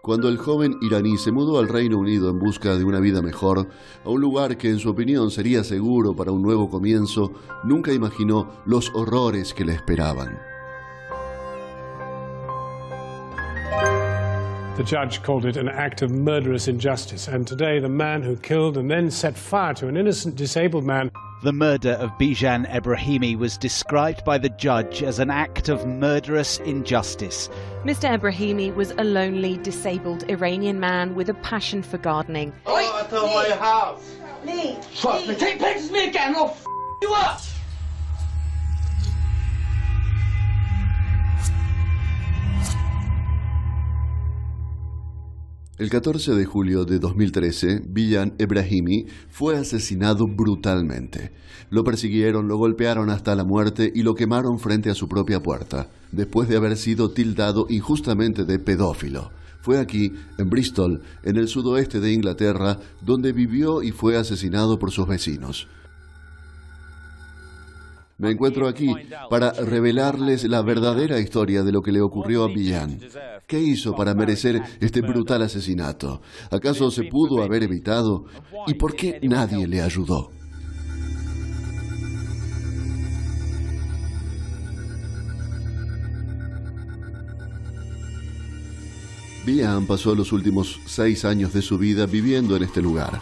Cuando el joven iraní se mudó al Reino Unido en busca de una vida mejor, a un lugar que en su opinión sería seguro para un nuevo comienzo, nunca imaginó los horrores que le esperaban. The judge called it an act of murderous injustice, and today the man who killed and then set fire to an innocent disabled man. The murder of Bijan Ebrahimi was described by the judge as an act of murderous injustice. Mr. Ebrahimi was a lonely, disabled Iranian man with a passion for gardening. Out of my house! Lee! Trust me, take pictures of me again, I'll f*** you up! El 14 de julio de 2013, Bijan Ebrahimi fue asesinado brutalmente. Lo persiguieron, lo golpearon hasta la muerte y lo quemaron frente a su propia puerta, después de haber sido tildado injustamente de pedófilo. Fue aquí, en Bristol, en el sudoeste de Inglaterra, donde vivió y fue asesinado por sus vecinos. Me encuentro aquí para revelarles la verdadera historia de lo que le ocurrió a Bijan. ¿Qué hizo para merecer este brutal asesinato? ¿Acaso se pudo haber evitado? ¿Y por qué nadie le ayudó? Bijan pasó los últimos 6 años de su vida viviendo en este lugar.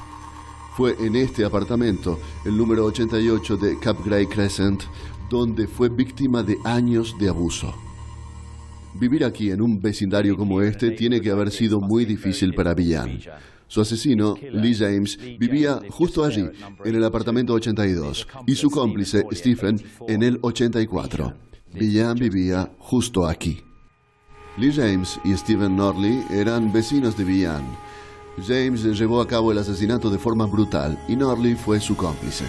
Fue en este apartamento, el número 88 de Capgrave Crescent, donde fue víctima de años de abuso. Vivir aquí en un vecindario como este tiene que haber sido muy difícil para Bijan. Su asesino, Lee James, vivía justo allí, en el apartamento 82, y su cómplice, Stephen, en el 84. Bijan vivía justo aquí. Lee James y Stephen Norley eran vecinos de Bijan. James llevó a cabo el asesinato de forma brutal y Norley fue su cómplice.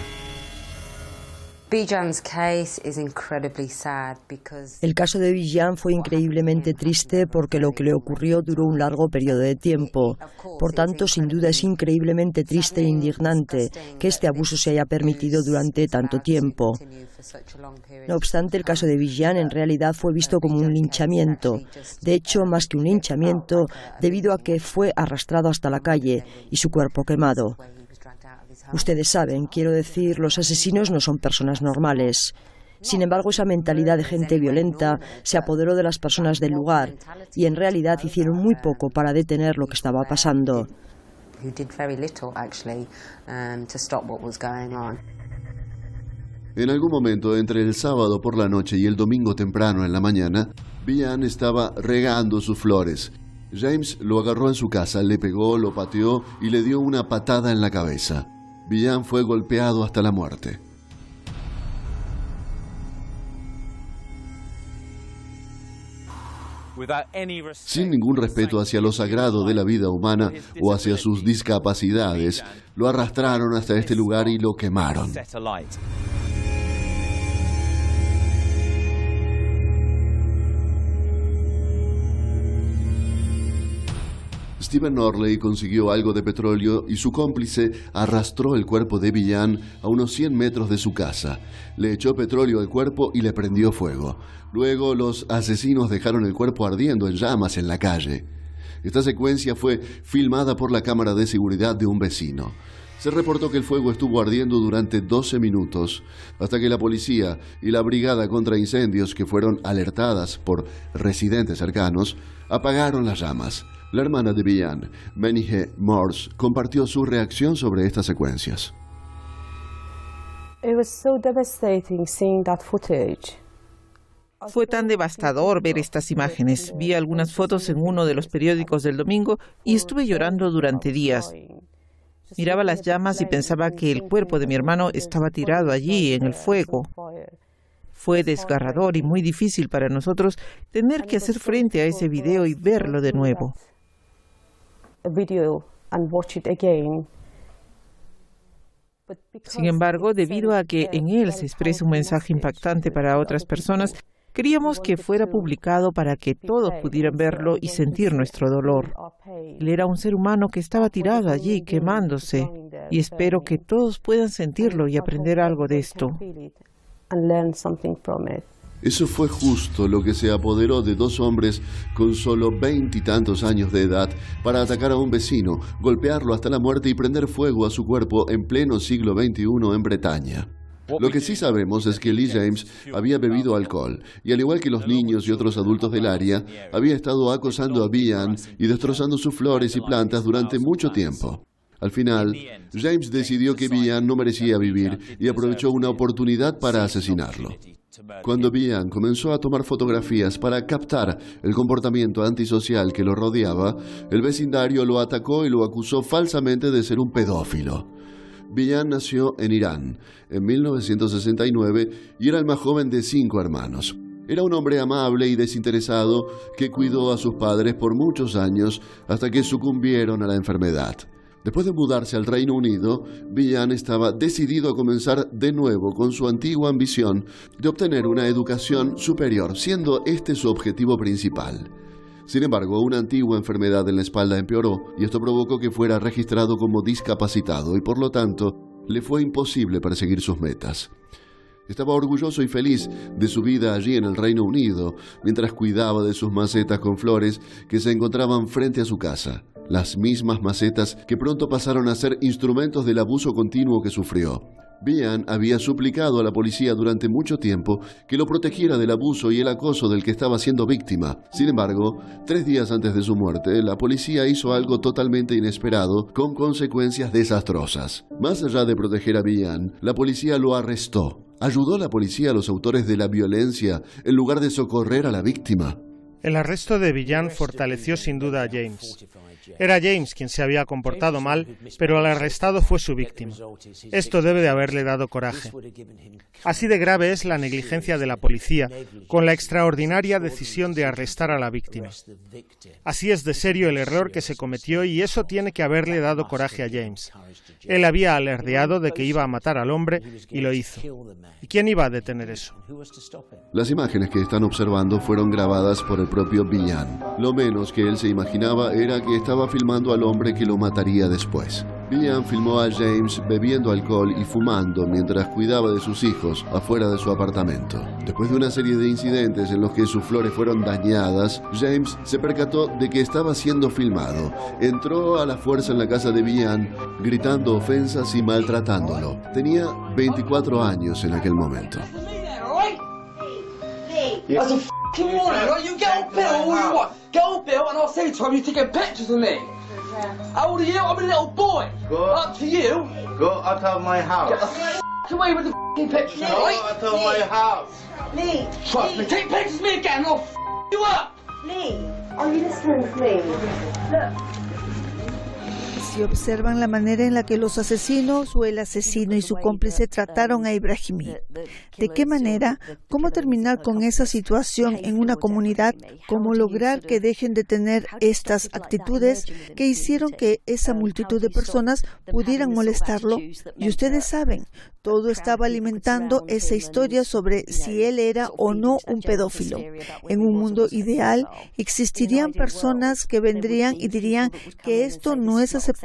El caso de Bijan fue increíblemente triste porque lo que le ocurrió duró un largo periodo de tiempo. Por tanto, sin duda es increíblemente triste e indignante que este abuso se haya permitido durante tanto tiempo. No obstante, el caso de Bijan en realidad fue visto como un linchamiento. De hecho, más que un linchamiento, debido a que fue arrastrado hasta la calle y su cuerpo quemado. Ustedes saben, quiero decir, los asesinos no son personas normales. Sin embargo, esa mentalidad de gente violenta se apoderó de las personas del lugar y en realidad hicieron muy poco para detener lo que estaba pasando. En algún momento, entre el sábado por la noche y el domingo temprano en la mañana, Bijan estaba regando sus flores. James lo agarró en su casa, le pegó, lo pateó y le dio una patada en la cabeza. Bijan fue golpeado hasta la muerte. Sin ningún respeto hacia lo sagrado de la vida humana o hacia sus discapacidades, lo arrastraron hasta este lugar y lo quemaron. Stephen Norley consiguió algo de petróleo y su cómplice arrastró el cuerpo de Bijan a unos 100 metros de su casa. Le echó petróleo al cuerpo y le prendió fuego. Luego los asesinos dejaron el cuerpo ardiendo en llamas en la calle. Esta secuencia fue filmada por la cámara de seguridad de un vecino. Se reportó que el fuego estuvo ardiendo durante 12 minutos, hasta que la policía y la brigada contra incendios, que fueron alertadas por residentes cercanos, apagaron las llamas. La hermana de Bijan, Menige Morse, compartió su reacción sobre estas secuencias. Fue tan devastador ver estas imágenes. Vi algunas fotos en uno de los periódicos del domingo y estuve llorando durante días. Miraba las llamas y pensaba que el cuerpo de mi hermano estaba tirado allí en el fuego. Fue desgarrador y muy difícil para nosotros tener que hacer frente a ese video y verlo de nuevo. Sin embargo, debido a que en él se expresa un mensaje impactante para otras personas, queríamos que fuera publicado para que todos pudieran verlo y sentir nuestro dolor. Él era un ser humano que estaba tirado allí, quemándose, y espero que todos puedan sentirlo y aprender algo de esto. Eso fue justo lo que se apoderó de dos hombres con solo 20 y tantos años de edad para atacar a un vecino, golpearlo hasta la muerte y prender fuego a su cuerpo en pleno siglo XXI en Bretaña. Lo que sí sabemos es que Lee James había bebido alcohol y, al igual que los niños y otros adultos del área, había estado acosando a Behan y destrozando sus flores y plantas durante mucho tiempo. Al final, James decidió que Behan no merecía vivir y aprovechó una oportunidad para asesinarlo. Cuando Behan comenzó a tomar fotografías para captar el comportamiento antisocial que lo rodeaba, el vecindario lo atacó y lo acusó falsamente de ser un pedófilo. Behan nació en Irán en 1969 y era el más joven de 5 hermanos. Era un hombre amable y desinteresado que cuidó a sus padres por muchos años hasta que sucumbieron a la enfermedad. Después de mudarse al Reino Unido, Behan estaba decidido a comenzar de nuevo con su antigua ambición de obtener una educación superior, siendo este su objetivo principal. Sin embargo, una antigua enfermedad en la espalda empeoró y esto provocó que fuera registrado como discapacitado y por lo tanto le fue imposible perseguir sus metas. Estaba orgulloso y feliz de su vida allí en el Reino Unido, mientras cuidaba de sus macetas con flores que se encontraban frente a su casa. Las mismas macetas que pronto pasaron a ser instrumentos del abuso continuo que sufrió. Behan había suplicado a la policía durante mucho tiempo que lo protegiera del abuso y el acoso del que estaba siendo víctima. Sin embargo, 3 días antes de su muerte, la policía hizo algo totalmente inesperado con consecuencias desastrosas. Más allá de proteger a Behan, la policía lo arrestó. ¿Ayudó la policía a los autores de la violencia en lugar de socorrer a la víctima? El arresto de Behan fortaleció sin duda a James. Era James quien se había comportado mal, pero el arrestado fue su víctima. Esto debe de haberle dado coraje. Así de grave es la negligencia de la policía, con la extraordinaria decisión de arrestar a la víctima. Así es de serio el error que se cometió y eso tiene que haberle dado coraje a James. Él había alardeado de que iba a matar al hombre y lo hizo. ¿Y quién iba a detener eso? Las imágenes que están observando fueron grabadas por el propio Behan. Lo menos que él se imaginaba era que estaba filmando al hombre que lo mataría después. Behan filmó a James bebiendo alcohol y fumando mientras cuidaba de sus hijos afuera de su apartamento. Después de una serie de incidentes en los que sus flores fueron dañadas, James se percató de que estaba siendo filmado. Entró a la fuerza en la casa de Behan, gritando ofensas y maltratándolo. Tenía 24 años en aquel momento. That's a f***ing warning, right? You get on Bill all you want. Get on Bill and I'll say to him you're taking pictures of me. How old are you? I'm a little boy. Up to you. Go out of my house. Get the f*** away with the f***ing pictures, right? Go out of my house. Lee. Trust me, take pictures of me again and I'll f*** you up. Lee, are you listening to me? Look. Si observan la manera en la que los asesinos o el asesino y su cómplice trataron a Ebrahimi. ¿De qué manera? ¿Cómo terminar con esa situación en una comunidad? ¿Cómo lograr que dejen de tener estas actitudes que hicieron que esa multitud de personas pudieran molestarlo? Y ustedes saben, todo estaba alimentando esa historia sobre si él era o no un pedófilo. En un mundo ideal, existirían personas que vendrían y dirían que esto no es aceptable.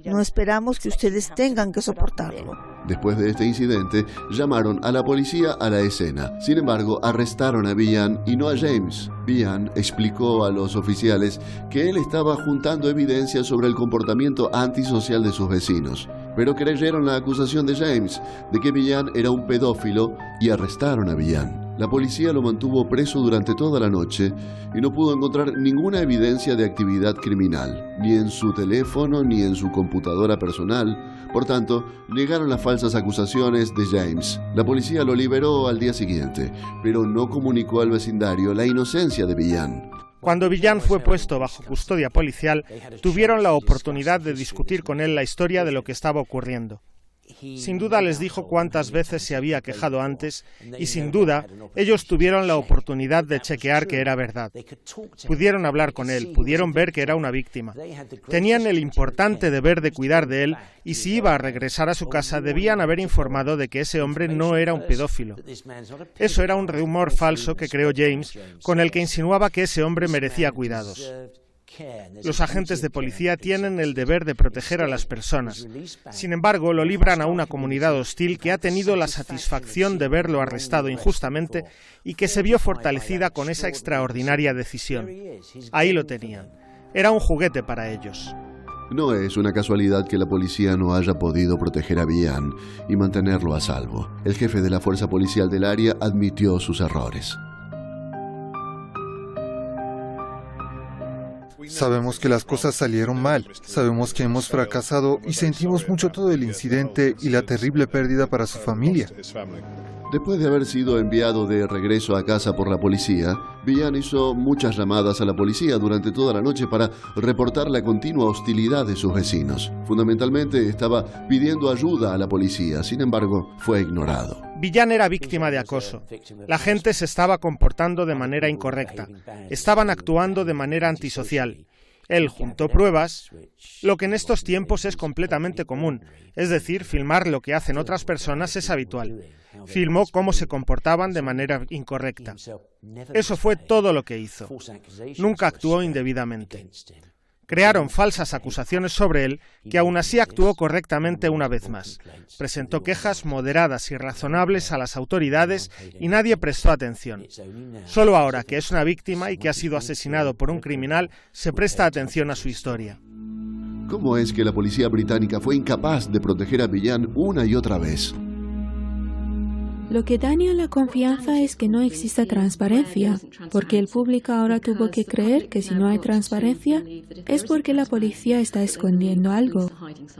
No esperamos que ustedes tengan que soportarlo. Después de este incidente, llamaron a la policía a la escena. Sin embargo, arrestaron a Behan y no a James. Behan explicó a los oficiales que él estaba juntando evidencia sobre el comportamiento antisocial de sus vecinos. Pero creyeron la acusación de James de que Behan era un pedófilo y arrestaron a Behan. La policía lo mantuvo preso durante toda la noche y no pudo encontrar ninguna evidencia de actividad criminal, ni en su teléfono ni en su computadora personal. Por tanto, negaron las falsas acusaciones de James. La policía lo liberó al día siguiente, pero no comunicó al vecindario la inocencia de Behan. Cuando Behan fue puesto bajo custodia policial, tuvieron la oportunidad de discutir con él la historia de lo que estaba ocurriendo. Sin duda les dijo cuántas veces se había quejado antes y sin duda ellos tuvieron la oportunidad de chequear que era verdad. Pudieron hablar con él, pudieron ver que era una víctima. Tenían el importante deber de cuidar de él y si iba a regresar a su casa debían haber informado de que ese hombre no era un pedófilo. Eso era un rumor falso que creó James con el que insinuaba que ese hombre merecía cuidados. Los agentes de policía tienen el deber de proteger a las personas. Sin embargo, lo libran a una comunidad hostil que ha tenido la satisfacción de verlo arrestado injustamente y que se vio fortalecida con esa extraordinaria decisión. Ahí lo tenían. Era un juguete para ellos. No es una casualidad que la policía no haya podido proteger a Bian y mantenerlo a salvo. El jefe de la fuerza policial del área admitió sus errores. Sabemos que las cosas salieron mal, sabemos que hemos fracasado y sentimos mucho todo el incidente y la terrible pérdida para su familia. Después de haber sido enviado de regreso a casa por la policía, Bian hizo muchas llamadas a la policía durante toda la noche para reportar la continua hostilidad de sus vecinos. Fundamentalmente estaba pidiendo ayuda a la policía, sin embargo, fue ignorado. Bian era víctima de acoso. La gente se estaba comportando de manera incorrecta. Estaban actuando de manera antisocial. Él juntó pruebas, lo que en estos tiempos es completamente común, es decir, filmar lo que hacen otras personas es habitual. Filmó cómo se comportaban de manera incorrecta. Eso fue todo lo que hizo. Nunca actuó indebidamente. Crearon falsas acusaciones sobre él, que aún así actuó correctamente una vez más. Presentó quejas moderadas y razonables a las autoridades y nadie prestó atención. Solo ahora que es una víctima y que ha sido asesinado por un criminal, se presta atención a su historia. ¿Cómo es que la policía británica fue incapaz de proteger a Bian una y otra vez? Lo que daña la confianza es que no exista transparencia, porque el público ahora tuvo que creer que si no hay transparencia es porque la policía está escondiendo algo.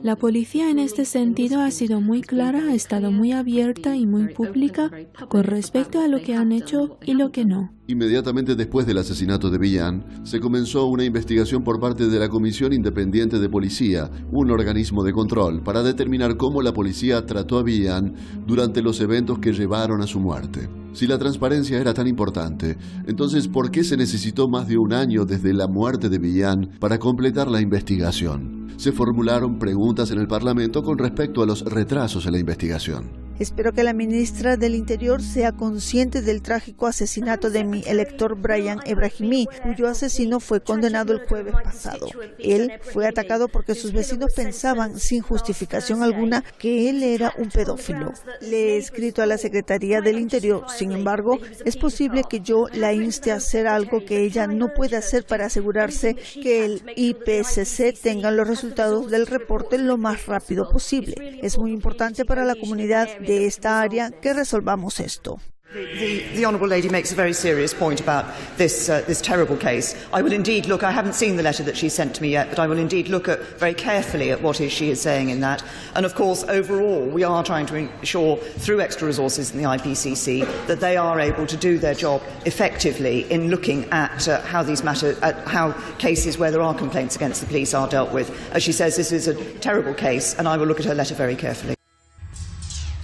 La policía en este sentido ha sido muy clara, ha estado muy abierta y muy pública con respecto a lo que han hecho y lo que no. Inmediatamente después del asesinato de Bian, se comenzó una investigación por parte de la Comisión Independiente de Policía, un organismo de control, para determinar cómo la policía trató a Bian durante los eventos que llevaron a su muerte. Si la transparencia era tan importante, entonces ¿por qué se necesitó más de un año desde la muerte de Bian para completar la investigación? Se formularon preguntas en el Parlamento con respecto a los retrasos en la investigación. Espero que la ministra del Interior sea consciente del trágico asesinato de mi elector Brian Ebrahimi, cuyo asesino fue condenado el jueves pasado. Él fue atacado porque sus vecinos pensaban, sin justificación alguna, que él era un pedófilo. Le he escrito a la Secretaría del Interior. Sin embargo, es posible que yo la inste a hacer algo que ella no puede hacer para asegurarse que el IPCC tenga los resultados del reporte lo más rápido posible. Es muy importante para la comunidad de esta área que resolvamos esto. The Honourable Lady makes a very serious point about this terrible case. I will indeed look, I haven't seen the letter that she sent to me yet, but I will indeed look very carefully at what she is saying in that. And of course, overall, we are trying to ensure, through extra resources in the IPCC, that they are able to do their job effectively in looking at how these matters, at how cases where there are complaints against the police are dealt with. As she says, this is a terrible case, and I will look at her letter very carefully.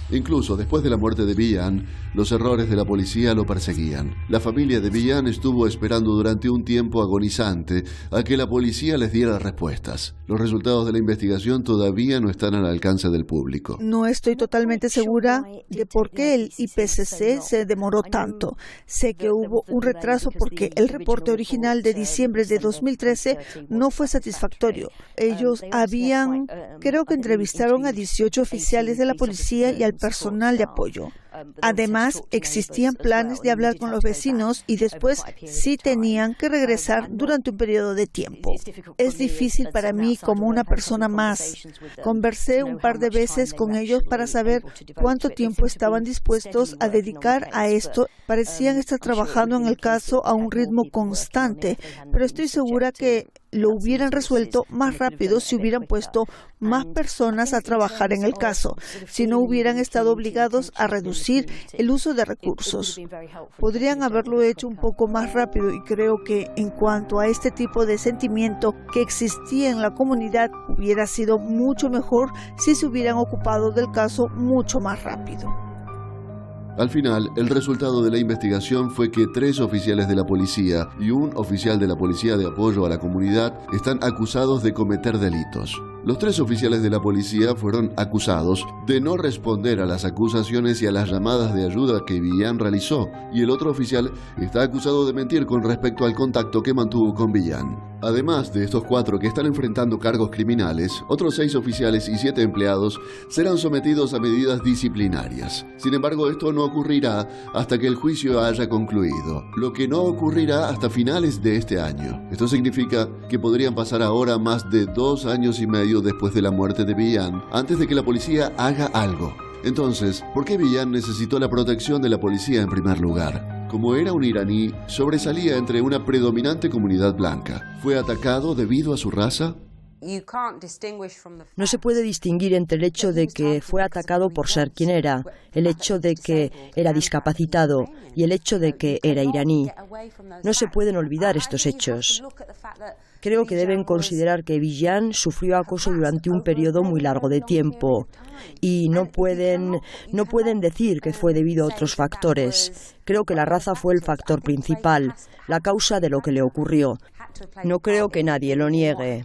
Incluso después de la muerte de Bian, los errores de la policía lo perseguían. La familia de Bian estuvo esperando durante un tiempo agonizante a que la policía les diera respuestas. Los resultados de la investigación todavía no están al alcance del público. No estoy totalmente segura de por qué el IPCC se demoró tanto. Sé que hubo un retraso porque el reporte original de diciembre de 2013 no fue satisfactorio. Ellos creo que entrevistaron a 18 oficiales de la policía y al personal de apoyo. Además, existían planes de hablar con los vecinos y después sí tenían que regresar durante un periodo de tiempo. Es difícil para mí como una persona más. Conversé un par de veces con ellos para saber cuánto tiempo estaban dispuestos a dedicar a esto. Parecían estar trabajando en el caso a un ritmo constante, pero estoy segura que lo hubieran resuelto más rápido si hubieran puesto más personas a trabajar en el caso, si no hubieran estado obligados a reducir el uso de recursos. Podrían haberlo hecho un poco más rápido y creo que en cuanto a este tipo de sentimiento que existía en la comunidad, hubiera sido mucho mejor si se hubieran ocupado del caso mucho más rápido. Al final, el resultado de la investigación fue que 3 oficiales de la policía y un oficial de la policía de apoyo a la comunidad están acusados de cometer delitos. Los 3 oficiales de la policía fueron acusados de no responder a las acusaciones y a las llamadas de ayuda que Bian realizó, y el otro oficial está acusado de mentir con respecto al contacto que mantuvo con Bian. Además de estos 4 que están enfrentando cargos criminales, otros 6 oficiales y 7 empleados serán sometidos a medidas disciplinarias. Sin embargo, esto no ocurrirá hasta que el juicio haya concluido, lo que no ocurrirá hasta finales de este año. Esto significa que podrían pasar ahora más de 2 años y medio después de la muerte de Bijan, antes de que la policía haga algo. Entonces, ¿por qué Bijan necesitó la protección de la policía en primer lugar? Como era un iraní, sobresalía entre una predominante comunidad blanca. ¿Fue atacado debido a su raza? No se puede distinguir entre el hecho de que fue atacado por ser quien era, el hecho de que era discapacitado y el hecho de que era iraní. No se pueden olvidar estos hechos. Creo que deben considerar que Bijan sufrió acoso durante un periodo muy largo de tiempo y no pueden decir que fue debido a otros factores. Creo que la raza fue el factor principal, la causa de lo que le ocurrió. No creo que nadie lo niegue.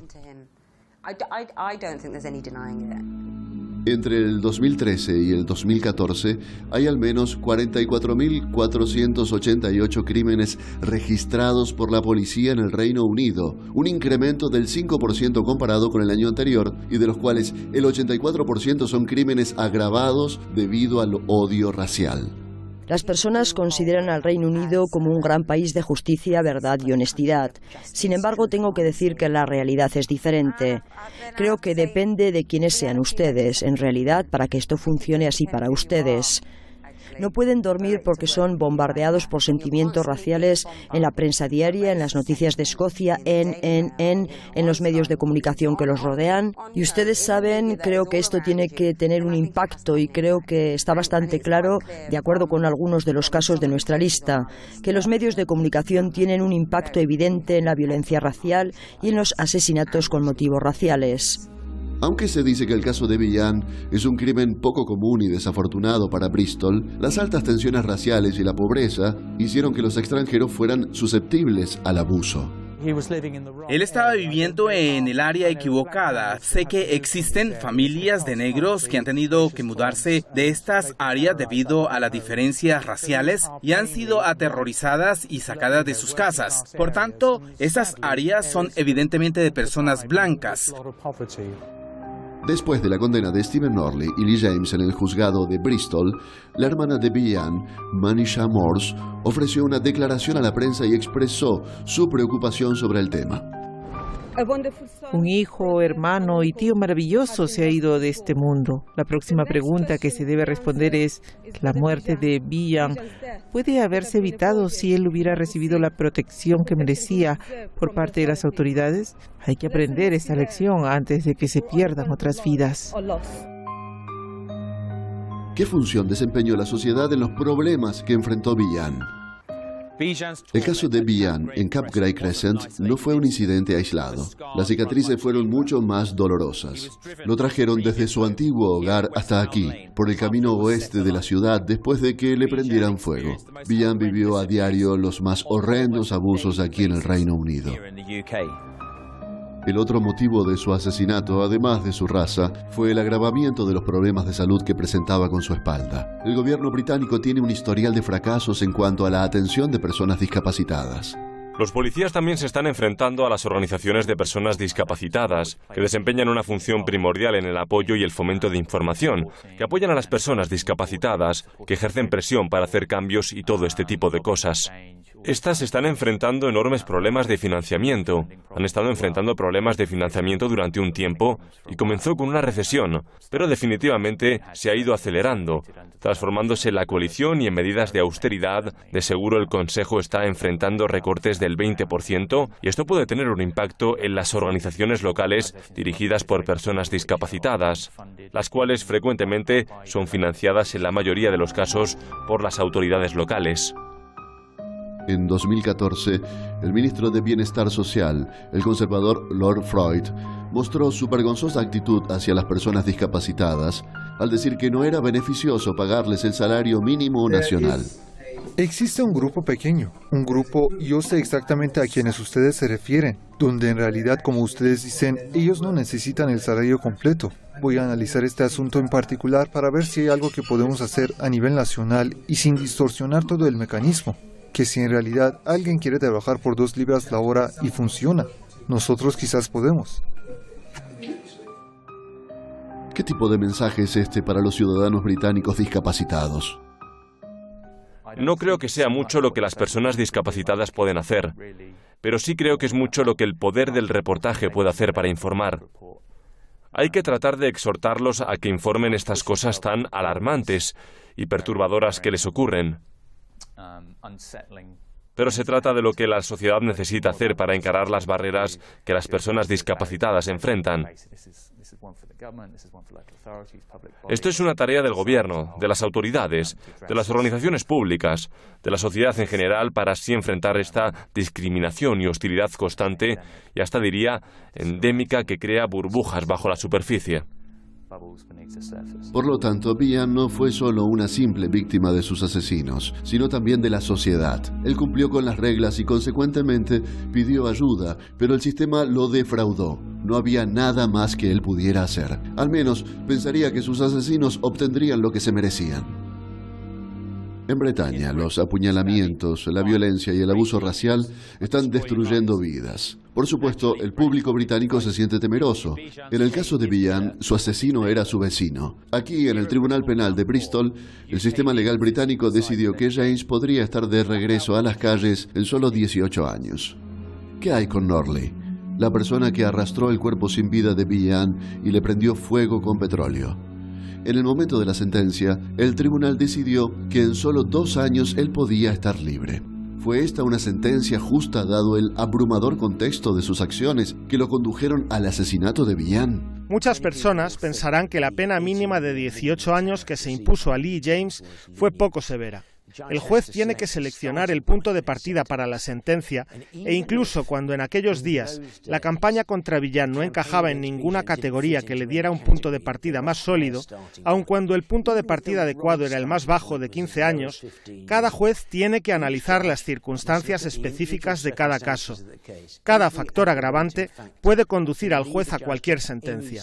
Entre el 2013 y el 2014 hay al menos 44.488 crímenes registrados por la policía en el Reino Unido, un incremento del 5% comparado con el año anterior, y de los cuales el 84% son crímenes agravados debido al odio racial. Las personas consideran al Reino Unido como un gran país de justicia, verdad y honestidad. Sin embargo, tengo que decir que la realidad es diferente. Creo que depende de quiénes sean ustedes, en realidad, para que esto funcione así para ustedes. No pueden dormir porque son bombardeados por sentimientos raciales en la prensa diaria, en las noticias de Escocia, en los medios de comunicación que los rodean. Y ustedes saben, creo que esto tiene que tener un impacto y creo que está bastante claro, de acuerdo con algunos de los casos de nuestra lista, que los medios de comunicación tienen un impacto evidente en la violencia racial y en los asesinatos con motivos raciales. Aunque se dice que el caso de Bijan es un crimen poco común y desafortunado para Bristol, las altas tensiones raciales y la pobreza hicieron que los extranjeros fueran susceptibles al abuso. Él estaba viviendo en el área equivocada. Sé que existen familias de negros que han tenido que mudarse de estas áreas debido a las diferencias raciales y han sido aterrorizadas y sacadas de sus casas. Por tanto, esas áreas son evidentemente de personas blancas. Después de la condena de Stephen Norley y Lee James en el juzgado de Bristol, la hermana de Bijan, Manisha Morse, ofreció una declaración a la prensa y expresó su preocupación sobre el tema. Un hijo, hermano y tío maravilloso se ha ido de este mundo. La próxima pregunta que se debe responder es, ¿la muerte de Bijan puede haberse evitado si él hubiera recibido la protección que merecía por parte de las autoridades? Hay que aprender esta lección antes de que se pierdan otras vidas. ¿Qué función desempeñó la sociedad en los problemas que enfrentó Bijan? El caso de Bijan en Cap Gray Crescent no fue un incidente aislado. Las cicatrices fueron mucho más dolorosas. Lo trajeron desde su antiguo hogar hasta aquí, por el camino oeste de la ciudad, después de que le prendieran fuego. Bijan vivió a diario los más horrendos abusos aquí en el Reino Unido. El otro motivo de su asesinato, además de su raza, fue el agravamiento de los problemas de salud que presentaba con su espalda. El gobierno británico tiene un historial de fracasos en cuanto a la atención de personas discapacitadas. Los policías también se están enfrentando a las organizaciones de personas discapacitadas, que desempeñan una función primordial en el apoyo y el fomento de información, que apoyan a las personas discapacitadas, que ejercen presión para hacer cambios y todo este tipo de cosas. Estas están enfrentando enormes problemas de financiamiento. Han estado enfrentando problemas de financiamiento durante un tiempo y comenzó con una recesión, pero definitivamente se ha ido acelerando, transformándose en la coalición y en medidas de austeridad. De seguro el Consejo está enfrentando recortes del 20% y esto puede tener un impacto en las organizaciones locales dirigidas por personas discapacitadas, las cuales frecuentemente son financiadas en la mayoría de los casos por las autoridades locales. En 2014, el ministro de Bienestar Social, el conservador Lord Freud, mostró su vergonzosa actitud hacia las personas discapacitadas al decir que no era beneficioso pagarles el salario mínimo nacional. Existe un grupo pequeño, un grupo, yo sé exactamente a quienes ustedes se refieren, donde en realidad, como ustedes dicen, ellos no necesitan el salario completo. Voy a analizar este asunto en particular para ver si hay algo que podemos hacer a nivel nacional y sin distorsionar todo el mecanismo. Que si en realidad alguien quiere trabajar por 2 libras la hora y funciona, Nosotros quizás podemos. ¿Qué tipo de mensaje es este para los ciudadanos británicos discapacitados? No creo que sea mucho lo que las personas discapacitadas pueden hacer, pero sí creo que es mucho lo que el poder del reportaje puede hacer para informar. Hay que tratar de exhortarlos a que informen estas cosas tan alarmantes y perturbadoras que les ocurren. Pero se trata de lo que la sociedad necesita hacer para encarar las barreras que las personas discapacitadas enfrentan. Esto es una tarea del gobierno, de las autoridades, de las organizaciones públicas, de la sociedad en general para así enfrentar esta discriminación y hostilidad constante y hasta diría endémica que crea burbujas bajo la superficie. Por lo tanto, Bian no fue solo una simple víctima de sus asesinos, sino también de la sociedad. Él cumplió con las reglas y consecuentemente pidió ayuda, pero el sistema lo defraudó. No había nada más que él pudiera hacer. Al menos pensaría que sus asesinos obtendrían lo que se merecían. En Bretaña, los apuñalamientos, la violencia y el abuso racial están destruyendo vidas. Por supuesto, el público británico se siente temeroso. En el caso de Bian, su asesino era su vecino. Aquí, en el Tribunal Penal de Bristol, el sistema legal británico decidió que James podría estar de regreso a las calles en solo 18 años. ¿Qué hay con Norley? La persona que arrastró el cuerpo sin vida de Bian y le prendió fuego con petróleo. En el momento de la sentencia, el tribunal decidió que en solo 2 años él podía estar libre. ¿Fue esta una sentencia justa dado el abrumador contexto de sus acciones que lo condujeron al asesinato de Bian? Muchas personas pensarán que la pena mínima de 18 años que se impuso a Lee James fue poco severa. El juez tiene que seleccionar el punto de partida para la sentencia e incluso cuando en aquellos días la campaña contra Bian no encajaba en ninguna categoría que le diera un punto de partida más sólido, aun cuando el punto de partida adecuado era el más bajo de 15 años, cada juez tiene que analizar las circunstancias específicas de cada caso. Cada factor agravante puede conducir al juez a cualquier sentencia.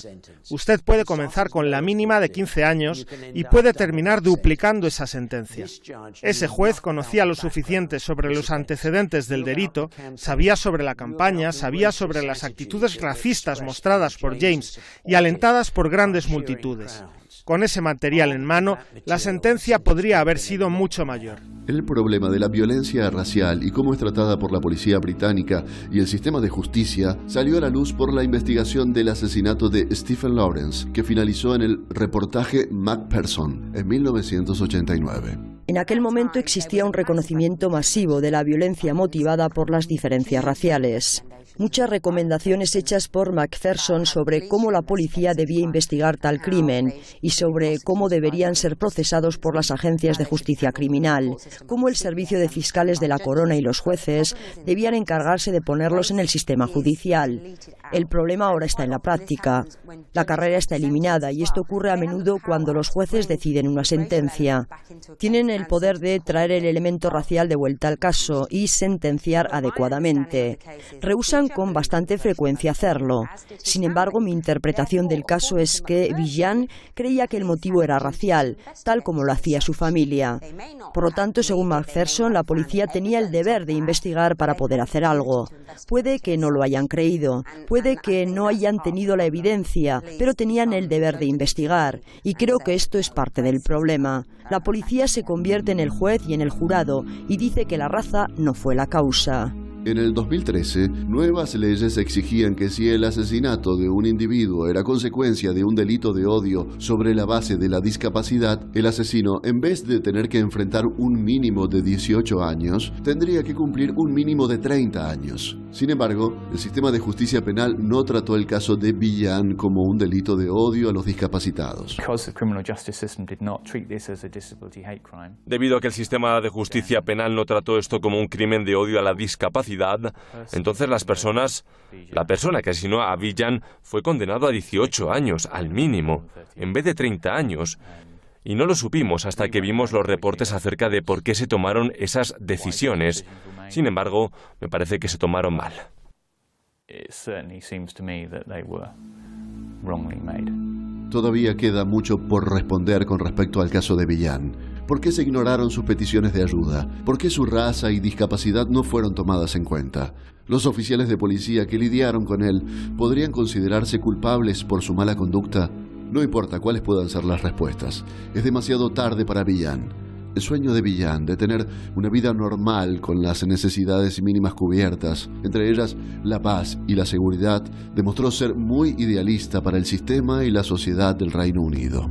Usted puede comenzar con la mínima de 15 años y puede terminar duplicando esa sentencia. Ese juez conocía lo suficiente sobre los antecedentes del delito, sabía sobre la campaña, sabía sobre las actitudes racistas mostradas por James y alentadas por grandes multitudes. Con ese material en mano, la sentencia podría haber sido mucho mayor. El problema de la violencia racial y cómo es tratada por la policía británica y el sistema de justicia salió a la luz por la investigación del asesinato de Stephen Lawrence, que finalizó en el reportaje Macpherson en 1989. En aquel momento existía un reconocimiento masivo de la violencia motivada por las diferencias raciales. Muchas recomendaciones hechas por Macpherson sobre cómo la policía debía investigar tal crimen y sobre cómo deberían ser procesados por las agencias de justicia criminal, cómo el servicio de fiscales de la corona y los jueces debían encargarse de ponerlos en el sistema judicial. El problema ahora está en la práctica. La carrera está eliminada y esto ocurre a menudo cuando los jueces deciden una sentencia. Tienen el poder de traer el elemento racial de vuelta al caso y sentenciar adecuadamente. Rehúsan con bastante frecuencia hacerlo. Sin embargo, mi interpretación del caso es que Bijan creía que el motivo era racial, tal como lo hacía su familia. Por lo tanto, según Macpherson, la policía tenía el deber de investigar para poder hacer algo. Puede que no lo hayan creído, puede que no hayan tenido la evidencia, pero tenían el deber de investigar, y creo que esto es parte del problema. La policía se convierte en el juez y en el jurado, y dice que la raza no fue la causa. En el 2013, nuevas leyes exigían que si el asesinato de un individuo era consecuencia de un delito de odio sobre la base de la discapacidad, el asesino, en vez de tener que enfrentar un mínimo de 18 años, tendría que cumplir un mínimo de 30 años. Sin embargo, el sistema de justicia penal no trató el caso de Bijan como un delito de odio a los discapacitados. Debido a que el sistema de justicia penal no trató esto como un crimen de odio a la discapacidad, entonces la persona que asesinó a Bijan fue condenado a 18 años, al mínimo, en vez de 30 años. Y no lo supimos hasta que vimos los reportes acerca de por qué se tomaron esas decisiones. Sin embargo, me parece que se tomaron mal. Todavía queda mucho por responder con respecto al caso de Bijan. ¿Por qué se ignoraron sus peticiones de ayuda? ¿Por qué su raza y discapacidad no fueron tomadas en cuenta? Los oficiales de policía que lidiaron con él podrían considerarse culpables por su mala conducta. No importa cuáles puedan ser las respuestas. Es demasiado tarde para Villan. El sueño de Villan de tener una vida normal con las necesidades mínimas cubiertas, entre ellas la paz y la seguridad, demostró ser muy idealista para el sistema y la sociedad del Reino Unido.